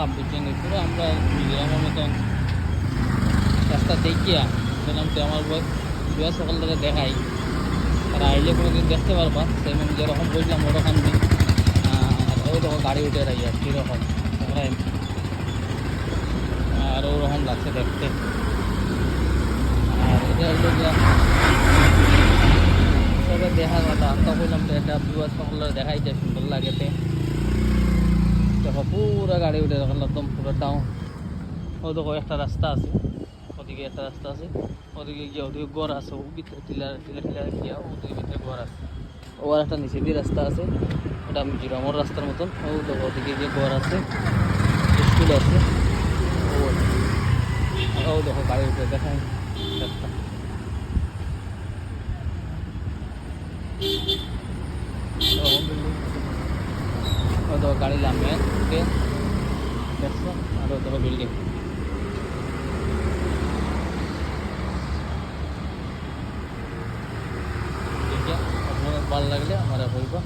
নামলাম বুঝছেন পুরো আমরা গ্রামের মতন রাস্তা দেখিয়া বললাম তো আমার বিয়া সকাল থেকে দেখাই তারা আইলে কোনো দিন দেখতে পারবা সেই আমি যেরকম বললাম ওরকম দিন আর ওই রকম গাড়ি উঠে রাখি আর কীরকম আর ওরকম লাগছে দেখতে আর এটা হলো গিয়া সবে দেখার কথা আমরা বললাম তো এটা বিবাহ সকল দেখাইতে সুন্দর লাগেতে দেখো পুরো গাড়ি উঠে রাখলাম একদম পুরো ডাউন ও দেখো একটা রাস্তা আছে ওদিকে একটা রাস্তা আছে ওদিকে গিয়ে ওদিকে ঘর আছে ও ভিতরে টিলার টিলা টিলা গিয়া ওদিকে ভিতরে ঘর আছে ও আর একটা নিচে দিয়ে রাস্তা আছে ওটা আমি জিরামর রাস্তার মতন ও দেখো ওদিকে গিয়ে ঘর আছে স্কুল আছে ও দেখো গাড়ি উঠে দেখায় একটা ও দেখো গাড়ি লামে দেখছো আর ও দেখো বিল্ডিং ঠিক আছে আপনার ভালো লাগলে আমার বলবো